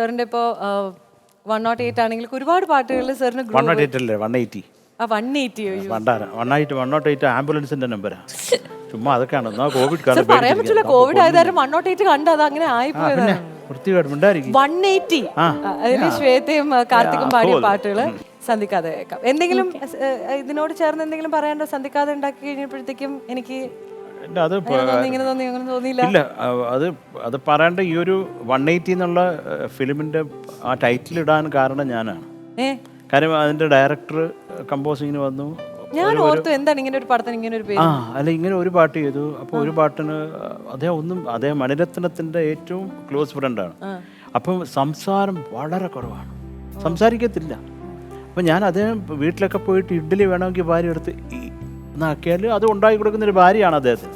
സാറിന്റെ ഇപ്പോ 108 ആണെങ്കിൽ ഒരുപാട് പാട്ടുകളിൽ സാറിന് 108 അല്ലേ 180 108 ആംബുലൻസിന്റെ നമ്പരാ. ചുമ്മാ അതൊക്കെയാണ്. എന്നാ കോവിഡ് കാലം പറയാൻ പറ്റില്ല, കോവിഡ് ആയതാരും 108 കണ്ട് അത് അങ്ങനെ ആയിപ്പോയതാണ്. 180 അതില് ശ്വേതയും കാർത്തിക്കും പാടിയ പാട്ടുകള് സന്ധിക്കാതെ കേൾക്കാം. എന്തെങ്കിലും ഇതിനോട് ചേർന്ന് എന്തെങ്കിലും പറയാണ്ടോ? സന്ധിക്കാതെ ഉണ്ടാക്കി കഴിഞ്ഞപ്പോഴത്തേക്കും എനിക്ക് ഇങ്ങനെ തോന്നിയില്ല. ഇല്ല, അത് പറയേണ്ട ഈ ഒരു 180 എന്നുള്ള ഫിലിമിന്റെ ആ ടൈറ്റിൽ ഇടാൻ കാരണം ഞാനാണ്. കാര്യം അതിന്റെ ഡയറക്ടർ കമ്പോസിങ്ങിന് വന്നു. ഞാൻ ഓർത്തു എന്താണ് ഇങ്ങനെ ഒരു പടത്തിന് ഇങ്ങനെ ഒരു പേര്. അല്ല, ഇങ്ങനെ ഒരു പാട്ട് ചെയ്തു. അപ്പോൾ ഒരു പാട്ടിന് അദ്ദേഹം മണിരത്നത്തിന്റെ ഏറ്റവും ക്ലോസ് ഫ്രണ്ടാണ്. അപ്പം സംസാരം വളരെ കുറവാണ്, സംസാരിക്കത്തില്ല. അപ്പം ഞാൻ അദ്ദേഹം വീട്ടിലൊക്കെ പോയിട്ട് ഇഡ്ഡലി വേണമെങ്കിൽ ഭാര്യ എടുത്ത് എന്നാക്കിയാൽ അത് ഉണ്ടാക്കി കൊടുക്കുന്ന ഒരു ഭാര്യയാണ് അദ്ദേഹത്തിന്.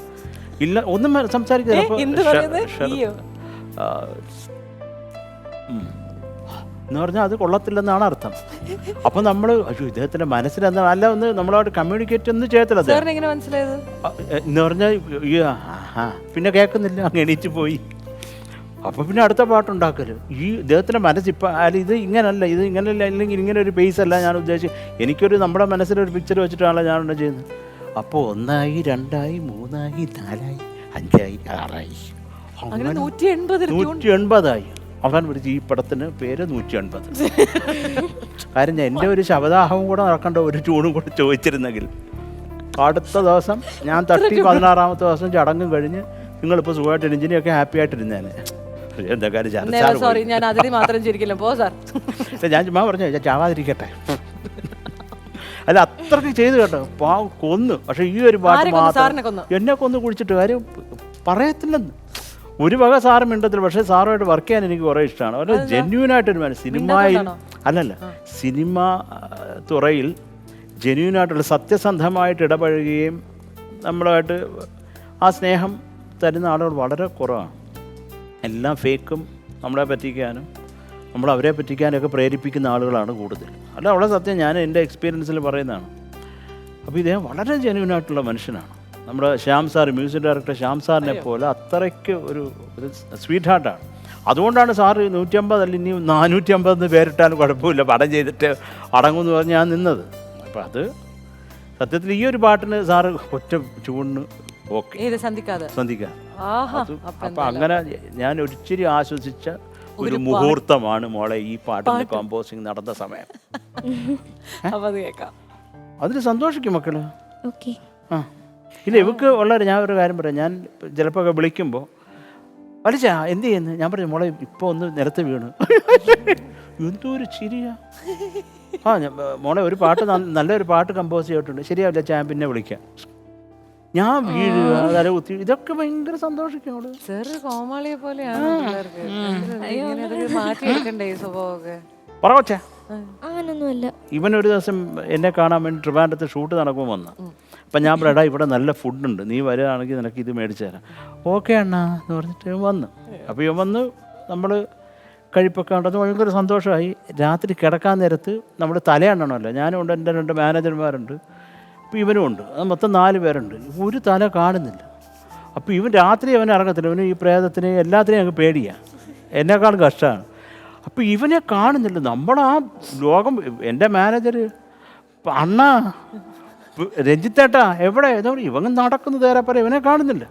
ഇല്ല, ഒന്നും സംസാരിക്കില്ല. എന്ന് പറഞ്ഞാൽ അത് കൊള്ളത്തില്ലെന്നാണ് അർത്ഥം. അപ്പം നമ്മൾ ഇദ്ദേഹത്തിന്റെ മനസ്സിലെന്താണ് അല്ല ഒന്ന് നമ്മളോട് കമ്മ്യൂണിക്കേറ്റ് ഒന്നും ചെയ്യത്തില്ല. എന്ന് പറഞ്ഞാൽ പിന്നെ കേൾക്കുന്നില്ല, അങ്ങ് എണീറ്റ് പോയി. അപ്പം പിന്നെ അടുത്ത പാട്ടുണ്ടാക്കല് ഈ ഇദ്ദേഹത്തിൻ്റെ മനസ്സിപ്പോൾ അല്ല ഇത് ഇങ്ങനല്ല, ഇത് ഇങ്ങനല്ല, അല്ലെങ്കിൽ ഇങ്ങനെ ഒരു പേസ് അല്ല ഞാൻ ഉദ്ദേശിച്ചു. എനിക്കൊരു നമ്മുടെ മനസ്സിലൊരു പിക്ചർ വെച്ചിട്ടാണല്ലോ ഞാനുണ്ട് ചെയ്യുന്നത്. അപ്പോൾ 1 ആയി 2 ആയി 3 ആയി 4 ആയി 5 ആയി 6 ആയി 180 ആയി. അവൻ വിളിച്ച് ഈ പടത്തിന് പേര് 180. കാര്യം എൻ്റെ ഒരു ശബ്ദാഹവും കൂടെ നടക്കേണ്ട ഒരു ട്യൂണും കൂടെ ചോദിച്ചിരുന്നെങ്കിൽ അടുത്ത ദിവസം ഞാൻ തട്ടി 16-ാമത്തെ ദിവസം ചടങ്ങും കഴിഞ്ഞ് നിങ്ങളിപ്പോൾ സുഖമായിട്ട് എഞ്ചിനൊക്കെ ഹാപ്പി ആയിട്ടിരുന്നേനെ. എന്താ കാര്യം ഞാൻ ചുമ്മാ പറഞ്ഞു ചാവാതിരിക്കട്ടെ. അല്ല, അത്രയ്ക്ക് ചെയ്തു കേട്ടോ, പാവം കൊന്നു. പക്ഷെ ഈ ഒരു പാട്ട് മാത്രം എന്നെ കൊന്നു കുടിച്ചിട്ട് കാര്യം പറയത്തില്ലെന്ന് ഒരു വക സാറ് മിണ്ടത്തില്ല. പക്ഷേ സാറുമായിട്ട് വർക്ക് ചെയ്യാൻ എനിക്ക് കുറേ ഇഷ്ടമാണ്. വളരെ ജെന്യൂനായിട്ടൊരു മനസ്സ് സിനിമയിൽ സിനിമ തുറയിൽ ജെന്യൂനായിട്ടുള്ള സത്യസന്ധമായിട്ട് ഇടപഴകുകയും നമ്മളുമായിട്ട് ആ സ്നേഹം തരുന്ന ആളുകൾ വളരെ കുറവാണ്. എല്ലാം ഫേക്കും നമ്മളെ പറ്റിക്കാനും അവരെ പറ്റിക്കാനൊക്കെ പ്രേരിപ്പിക്കുന്ന ആളുകളാണ് കൂടുതൽ. അല്ല, വളരെ സത്യം, ഞാൻ എൻ്റെ എക്സ്പീരിയൻസിൽ പറയുന്നതാണ്. അപ്പോൾ ഇദ്ദേഹം വളരെ ജെന്യൂനായിട്ടുള്ള മനുഷ്യനാണ്. നമ്മുടെ Shyam sir, music director Shyam സാറിനെ പോലെ അത്രയ്ക്ക് ഒരു സ്വീറ്റ് ഹാർട്ടാണ്. അതുകൊണ്ടാണ് സാറ് 150 അല്ല ഇനി 450 പേരിട്ടാലും കുഴപ്പമില്ല, പടം ചെയ്തിട്ട് അടങ്ങുമെന്ന് പറഞ്ഞ് ഞാൻ നിന്നത്. അപ്പം അത് സത്യത്തിൽ ഈ ഒരു പാട്ടിന് സാറ് ഒറ്റ ചൂടിന് ഓക്കെ സന്ധിക്കാതെ. അപ്പം അങ്ങനെ ഞാൻ ഒരിച്ചിരി ആശ്വസിച്ച ഒരു മുഹൂർത്തമാണ് മോളെ ഈ പാട്ടിന്റെ കോമ്പോസിങ് നടന്ന സമയം. അതിന് സന്തോഷിക്കും മക്കള്. ഇല്ല, ഇവക്ക് ഉള്ള ഞാൻ ഒരു കാര്യം പറയാം. ഞാൻ ചിലപ്പോൾ ഒക്കെ വിളിക്കുമ്പോൾ വലിച്ച എന്ത് ചെയ്യുന്നു, ഞാൻ പറഞ്ഞു മോളെ ഇപ്പോൾ ഒന്ന് നിലത്ത് വീണ്. എന്തോ ഒരു ചിരിയാ. മോളെ ഒരു പാട്ട് നല്ലൊരു പാട്ട് കമ്പോസ് ചെയ്തിട്ടുണ്ട്, ശരിയാവില്ല ഞാൻ പിന്നെ വിളിക്കാം. ഞാൻ വീഴുക, തല കുത്തി, ഇതൊക്കെ ഭയങ്കര സന്തോഷിക്കും അവള്. കോമാളിയെ പോലെയാണ്. പറവച്ച ഇവനൊരു ദിവസം എന്നെ കാണാൻ വേണ്ടി ട്രിവാൻഡ്രത്ത് ഷൂട്ട് നടക്കുമ്പോൾ വന്നു. അപ്പം ഞാൻ പറയടാ ഇവിടെ നല്ല ഫുഡുണ്ട്, നീ വരികയാണെങ്കിൽ നിനക്ക് ഇത് മേടിച്ചു തരാം. ഓക്കെ അണ്ണാ എന്ന് പറഞ്ഞിട്ട് വന്നു. അപ്പോൾ ഇവൻ വന്ന് നമ്മൾ കഴിപ്പൊക്കെ ഉണ്ടെന്ന് ഭയങ്കര സന്തോഷമായി. രാത്രി കിടക്കാൻ നേരത്ത് നമ്മൾ തലയെണ്ണണമല്ലോ, ഞാനും ഉണ്ട്, എൻ്റെ 2 മാനേജർമാരുണ്ട്, അപ്പോൾ ഇവനും ഉണ്ട്. അത് മൊത്തം 4 പേരുണ്ട്. ഒരു തല കാണുന്നില്ല. അപ്പോൾ ഇവൻ രാത്രി അവൻ ഇറങ്ങത്തില്ല, ഇവന് ഈ പ്രേതത്തിന് എല്ലാത്തിനെയും ഞങ്ങൾക്ക് പേടിയാണ്, എന്നെക്കാളും കഷ്ടമാണ്. അപ്പോൾ ഇവനെ കാണുന്നില്ല. നമ്മളാ ലോകം, എൻ്റെ മാനേജർ അണ്ണാ രഞ്ജിത്തേട്ടാ എവിടെ ഇവൻ നടക്കുന്നു നേരെ പറയാം, ഇവനെ കാണുന്നില്ല.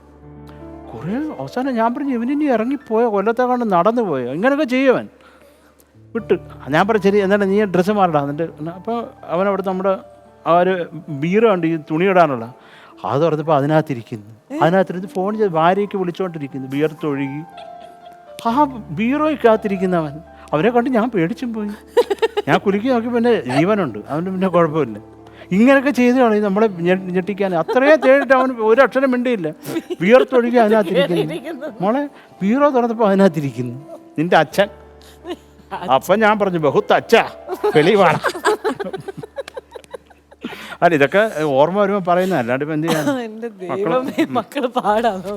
കുറേ അവസാനം ഞാൻ പറഞ്ഞു ഇവനിനി ഇറങ്ങിപ്പോയോ, കൊല്ലത്തെ കണ്ട് നടന്നു പോയോ, ഇങ്ങനെയൊക്കെ ചെയ്യുവൻ വിട്ട്. ഞാൻ പറഞ്ഞു ശരി എന്നാലും നീ ഡ്രസ്സ് മാറടാ. എന്നിട്ട് അപ്പോൾ അവനവിടുത്തെ നമ്മുടെ ആ ഒരു ബീറോ ഉണ്ട് ഈ തുണി ഇടാനുള്ള, അത് പറഞ്ഞപ്പോൾ അതിനകത്തിരുന്ന് ഫോൺ ചെയ്ത് ഭാര്യയ്ക്ക് വിളിച്ചുകൊണ്ടിരിക്കുന്നു, ബിയർത്തൊഴുകി. ആ ബീറോയ്ക്കകത്തിരിക്കുന്നവൻ, അവനെ കണ്ട് ഞാൻ പേടിച്ചും പോയി. ഞാൻ കുലുക്കി നോക്കിയപ്പോൾ എൻ്റെ ജീവനുണ്ട്, അവന് പിന്നെ കുഴപ്പമില്ല. ഇങ്ങനെയൊക്കെ ചെയ്തതാണ് നമ്മളെ ഞെട്ടിക്കാൻ. അത്രയും തേടിയിട്ട് അവൻ ഒരു അക്ഷരം മിണ്ടിയില്ല, ബിയർത്തൊഴുകി അതിനകത്തിരിക്കുന്നു. മോളെ ബീറോ തുറന്നപ്പോൾ അതിനകത്തിരിക്കുന്നു നിന്റെ അച്ഛൻ. അപ്പം ഞാൻ പറഞ്ഞു ബഹുത്ത് അച്ഛാ വെളിവാണ്. അല്ല, ഇതൊക്കെ ഓർമ്മ വരുമ്പോൾ പറയുന്ന, അല്ലാണ്ട് ഇപ്പം എന്ത് ചെയ്യാൻ. മക്കള് പാടാണോ?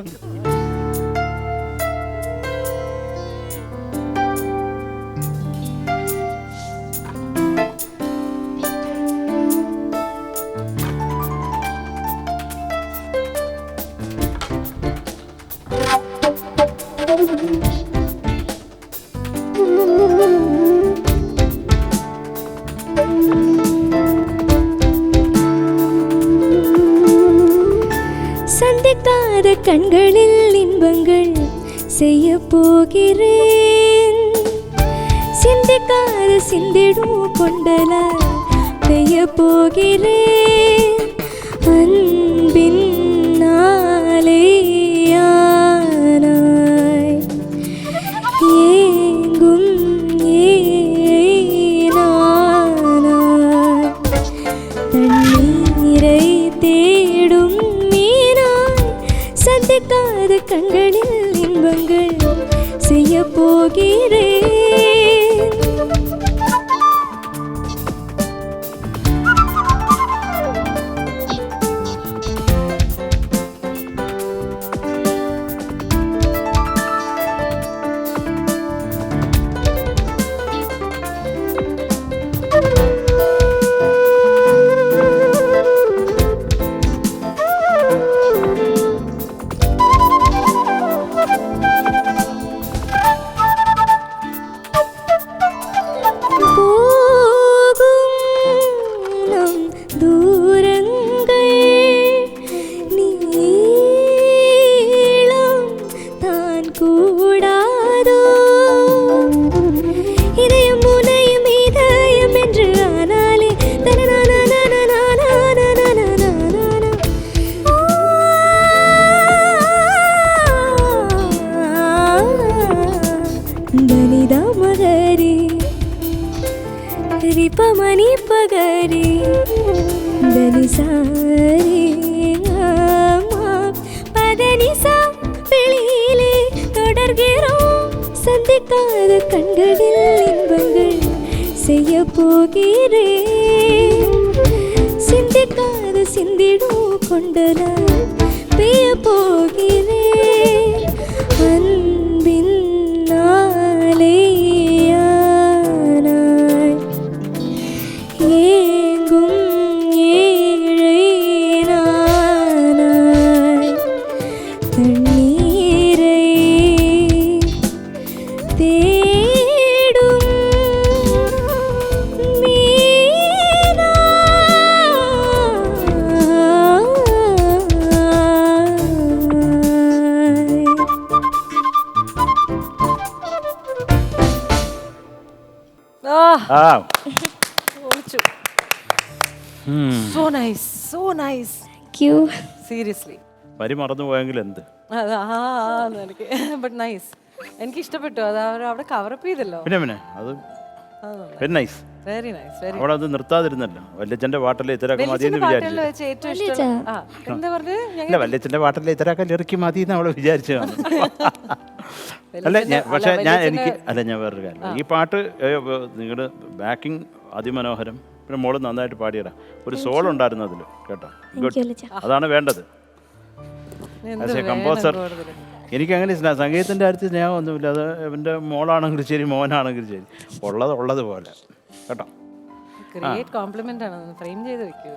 கண்களில் இன்பங்கள் செய்ய போகிறேன். சிந்திக்காத சிந்திடும் கொண்டலால் பெய்ய போகிறேன். அன்பின் நாளையானாய் ஏங்கும் ஏனானாய் தண்ணீரை தேடும் மீனாய் சந்திக்காத கண்களில் இன்பங்கள் செய்ய போகிறேன். பமணி பகரி தனிசாரி பதனிசா வெளியிலே தொடர்கிறோம். சந்திக்காத கண்களில் இன்பங்கள் செய்ய போகிறேன். சிந்திக்காத சிந்திடும் கொண்டலால் பெய்ய போகிறேன். அன்பின் நாளையானாய் ஏங்கும் ஏழைனானாய் தண்ணீரை தேடும் மீனாய். ആ so nice, so nice. Thank you. Seriously വരി മറന്നു പോയെങ്കിൽ എന്ത്. എനിക്ക് ബട്ട് നൈസ്, എനിക്ക് ഇഷ്ടപ്പെട്ടു. അത് അവിടെ കവറപ്പ് ചെയ്തല്ലോ. പിന്നെ അത് very nice. Very nice, very. അവിടെ അത് നിർത്താതിരുന്നല്ലോ. വല്യച്ഛന്റെ പാട്ടല്ലേ ഇത്തരൊക്കെ മതി എന്ന് പാട്ടുകളിൽ വിചാരിച്ചു. വെച്ച് ഏറ്റവും ഇഷ്ടം എന്താ പറഞ്ഞത്? അല്ല, വല്യച്ഛന്റെ പാട്ടല്ലേ ഇത്തരൊക്കെ ലിറിക്കി മതി എന്ന് അവള് വിചാരിച്ചു. അല്ല പക്ഷെ ഞാൻ വേറൊരു കാര്യം, ഈ പാട്ട് നിങ്ങളുടെ ബാക്കിംഗ് അതിമനോഹരം. പിന്നെ മോള് നന്നായിട്ട് പാടിയടാ. ഒരു സോൾ ഉണ്ടായിരുന്നു അതിൽ, കേട്ടോ. ഗുഡ്, അതാണ് വേണ്ടത്. ആസ് എ കമ്പോസർ എനിക്കങ്ങനെ സംഗീതത്തിൻ്റെ കാര്യത്തിൽ സ്നേഹമൊന്നുമില്ല. അത് എൻ്റെ മോളാണെങ്കിലും ശരി, മോനാണെങ്കിലും ശരി, ഉള്ളത് പോലെ, കേട്ടോ. ഗ്രേറ്റ് കോംപ്ലിമെന്റ് ആണ്. ഫ്രെയിം ചെയ്ത് വെക്കൂ.